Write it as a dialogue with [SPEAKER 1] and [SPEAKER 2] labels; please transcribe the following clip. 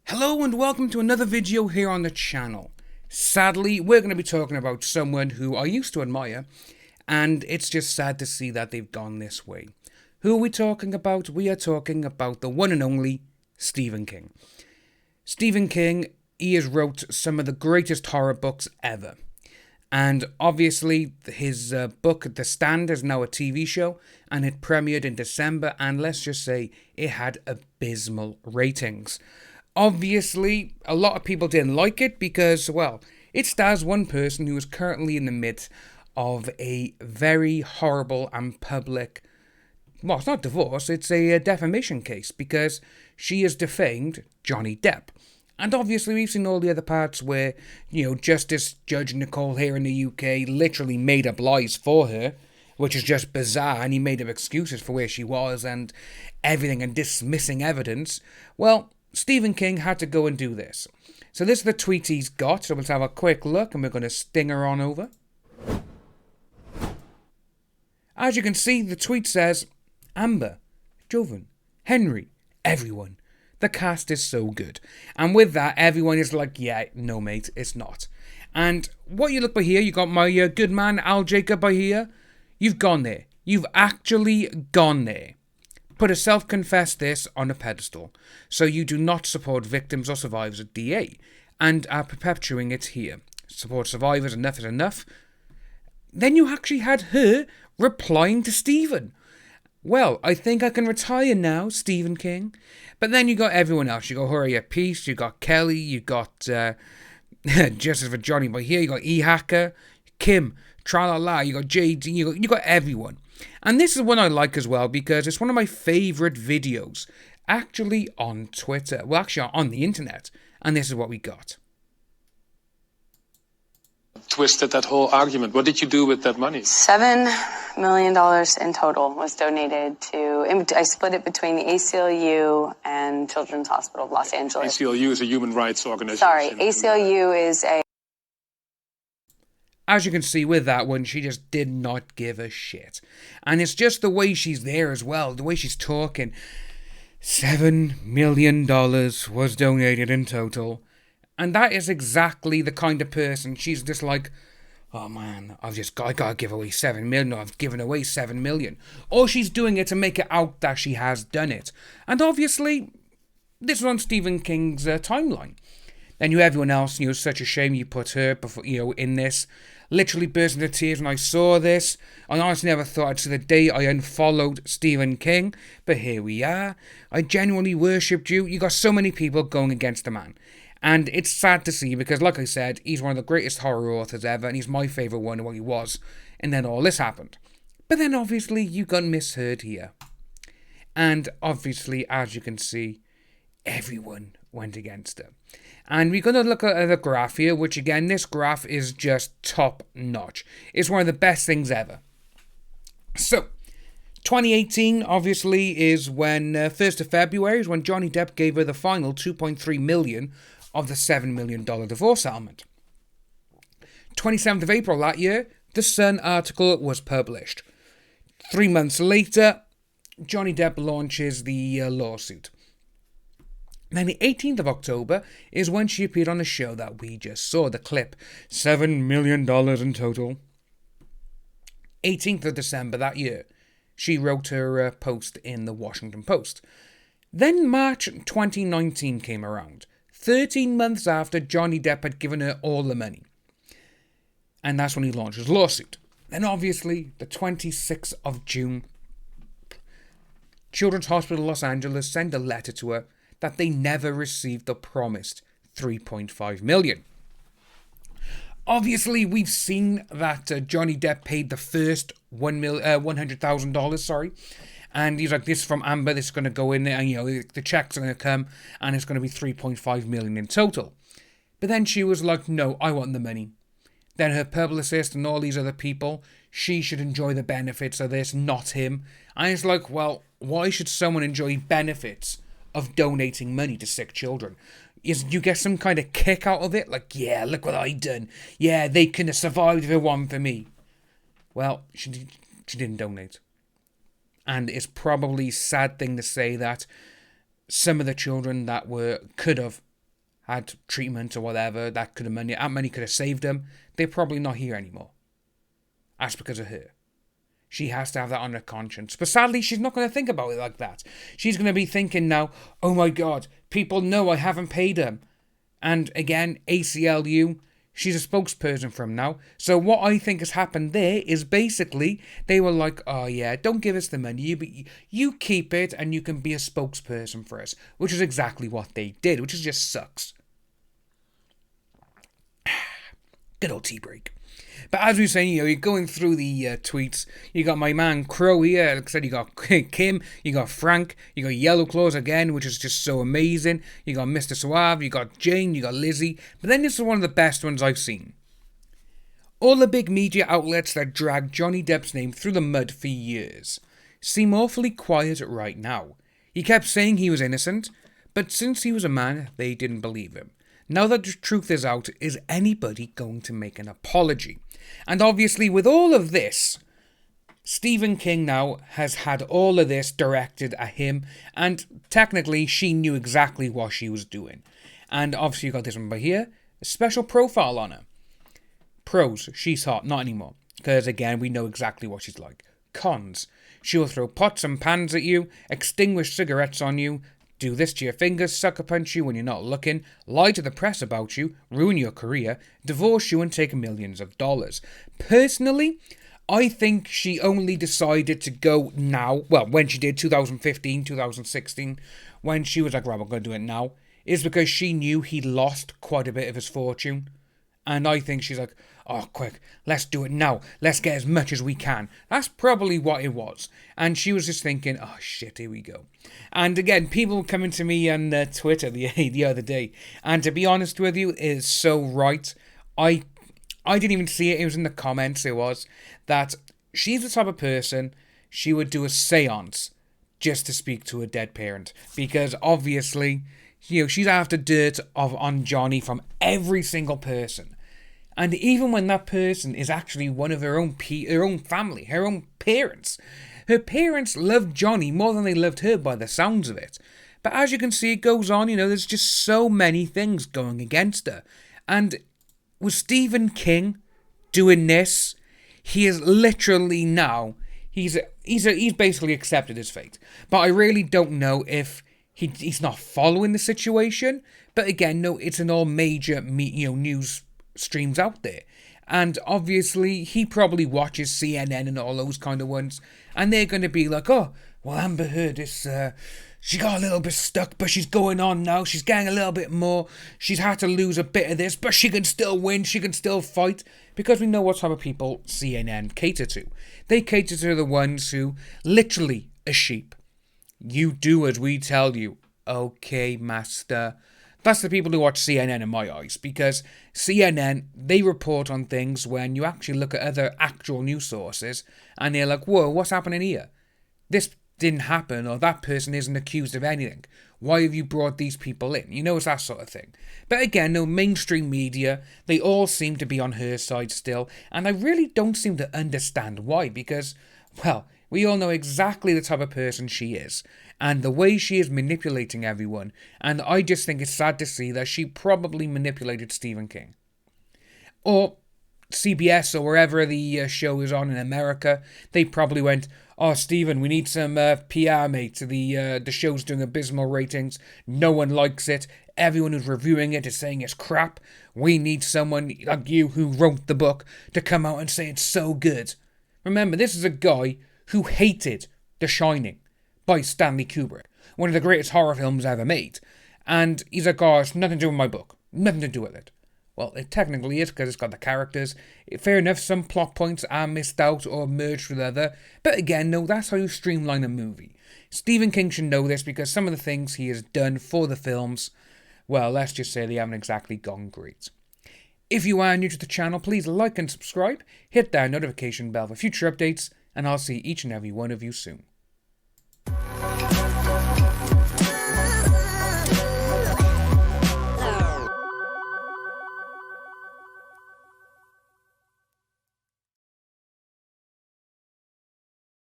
[SPEAKER 1] Hello and welcome to another video here on the channel. Sadly, we're going to be talking about someone who I used to admire, and it's just sad to see that they've gone this way. Who are we talking about? We are talking about the one and only Stephen King. Stephen King, he has wrote some of the greatest horror books ever. And obviously, his book, The Stand, is now a TV show, and it premiered in December, and let's just say it had abysmal ratings. Obviously, a lot of people didn't like it because, well, it stars one person who is currently in the midst of a very horrible and public, well, it's not divorce, it's a defamation case because she has defamed Johnny Depp. And obviously we've seen all the other parts where, Justice Judge Nicole here in the UK literally made up lies for her, which is just bizarre, and he made up excuses for where she was and everything and dismissing evidence. Well, Stephen King had to go and do this. So this is the tweet he's got, so let's have a quick look and we're going to sting her on over. As you can see, the tweet says, Amber, Jovan, Henry, everyone. The cast is so good. And with that, everyone is like, yeah, no mate, it's not. And what you look by here, you got my good man Al Jacob by here. You've gone there. You've actually gone there. Put a self-confessed this on a pedestal, so you do not support victims or survivors of DA, and are perpetuating it here. Support survivors, enough is enough. Then you actually had her replying to Stephen. Well, I think I can retire now, Stephen King. But then you got everyone else. You got Hurry Up Peace, you got Kelly, you got Justice for Johnny by here, you got E-Hacker, Kim, Tralala, you got JD, you got everyone. And this is one I like as well because it's one of my favourite videos actually on Twitter. Well, actually on the internet. And this is what we got.
[SPEAKER 2] Twisted that whole argument. What did you do with that money?
[SPEAKER 3] $7 million in total was donated to, I split it between the ACLU and Children's Hospital of Los Angeles.
[SPEAKER 2] ACLU is a human rights organization.
[SPEAKER 3] Sorry, ACLU is a...
[SPEAKER 1] As you can see with that one, she just did not give a shit. And it's just the way she's there as well, the way she's talking. $7 million was donated in total. And that is exactly the kind of person she's just like, oh man, I gotta give away 7 million, or I've given away 7 million. Or she's doing it to make it out that she has done it. And obviously, this is on Stephen King's timeline. Then you everyone else, such a shame you put her before, in this. Literally burst into tears when I saw this. I honestly never thought I'd see the day I unfollowed Stephen King, but here we are. I genuinely worshipped you. You got so many people going against the man. And it's sad to see because, like I said, he's one of the greatest horror authors ever, and he's my favourite one, well, he was. And then all this happened. But then obviously you got misheard here. And obviously, as you can see, everyone went against her. And we're going to look at the graph here, which again, this graph is just top notch. It's one of the best things ever. So, 2018 obviously is when, 1st of February is when Johnny Depp gave her the final $2.3 million of the $7 million divorce settlement. 27th of April that year, the Sun article was published. 3 months later, Johnny Depp launches the lawsuit. Then the 18th of October is when she appeared on the show that we just saw, the clip. $7 million in total. 18th of December that year, she wrote her post in the Washington Post. Then March 2019 came around, 13 months after Johnny Depp had given her all the money. And that's when he launched his lawsuit. Then obviously, the 26th of June, Children's Hospital Los Angeles sent a letter to her that they never received the promised $3.5 million. Obviously, we've seen that Johnny Depp paid the first $100,000, and he's like, this is from Amber, this is going to go in there, and the checks are going to come, and it's going to be $3.5 million in total. But then she was like, no, I want the money. Then her publicist and all these other people, she should enjoy the benefits of this, not him. And it's like, well, why should someone enjoy benefits of donating money to sick children? You get some kind of kick out of it? Like, yeah, look what I done. Yeah, they couldn't have survived if it wasn't for me. Well, she didn't donate. And it's probably a sad thing to say that some of the children that could have had treatment or whatever, that money could have saved them, they're probably not here anymore. That's because of her. She has to have that on her conscience. But sadly, she's not going to think about it like that. She's going to be thinking now, oh my God, people know I haven't paid them. And again, ACLU, she's a spokesperson for him now. So what I think has happened there is basically they were like, oh yeah, don't give us the money. You keep it and you can be a spokesperson for us. Which is exactly what they did, which just sucks. Good old tea break. But as we were saying, you're going through the tweets. You got my man Crow here. Like I said, you got Kim, you got Frank, you got Yellow Claws again, which is just so amazing. You got Mr. Suave, you got Jane, you got Lizzie. But then this is one of the best ones I've seen. All the big media outlets that dragged Johnny Depp's name through the mud for years seem awfully quiet right now. He kept saying he was innocent, but since he was a man, they didn't believe him. Now that the truth is out, is anybody going to make an apology? And obviously with all of this, Stephen King now has had all of this directed at him, and technically she knew exactly what she was doing. And obviously you got this one by here, a special profile on her. Pros, she's hot, not anymore, because again we know exactly what she's like. Cons, she will throw pots and pans at you, extinguish cigarettes on you, do this to your fingers, sucker punch you when you're not looking, lie to the press about you, ruin your career, divorce you and take millions of dollars. Personally, I think she only decided to go now, well, when she did 2015, 2016, when she was like, right, we're going to do it now, is because she knew he lost quite a bit of his fortune. And I think she's like, oh, quick, let's do it now. Let's get as much as we can. That's probably what it was. And she was just thinking, oh, shit, here we go. And again, people coming to me on Twitter the other day. And to be honest with you, it is so right. I didn't even see it. It was in the comments. It was that she's the type of person, she would do a seance just to speak to a dead parent. Because obviously, you know, she's after dirt on Johnny from every single person. And even when that person is actually one of her own family, her own parents. Her parents loved Johnny more than they loved her by the sounds of it. But as you can see, it goes on, you know, there's just so many things going against her. And with Stephen King doing this, he is literally now, he's basically accepted his fate. But I really don't know if he's not following the situation. But again, no, it's in all major news streams out there. And obviously, he probably watches CNN and all those kind of ones. And they're going to be like, oh, well, Amber Heard is, she got a little bit stuck, but she's going on now. She's getting a little bit more. She's had to lose a bit of this, but she can still win. She can still fight. Because we know what type of people CNN cater to. They cater to the ones who, literally, a sheep. You do as we tell you. Okay, master. That's the people who watch CNN in my eyes, because CNN, they report on things when you actually look at other actual news sources, and they're like, whoa, what's happening here? This didn't happen, or that person isn't accused of anything. Why have you brought these people in? You know, it's that sort of thing. But again, no, mainstream media, they all seem to be on her side still, and I really don't seem to understand why, because, well, we all know exactly the type of person she is, and the way she is manipulating everyone, and I just think it's sad to see that she probably manipulated Stephen King. Or CBS, or wherever the show is on in America, they probably went, oh, Stephen, we need some PR, mate. The show's doing abysmal ratings, no one likes it, everyone who's reviewing it is saying it's crap, we need someone like you who wrote the book to come out and say it's so good. Remember, this is a guy who hated The Shining by Stanley Kubrick, one of the greatest horror films ever made. And he's like, oh, it's nothing to do with my book. Nothing to do with it. Well, it technically is, because it's got the characters. Fair enough, some plot points are missed out or merged with other. But again, no, that's how you streamline a movie. Stephen King should know this, because some of the things he has done for the films, well, let's just say they haven't exactly gone great. If you are new to the channel, please like and subscribe. Hit that notification bell for future updates, and I'll see each and every one of you soon.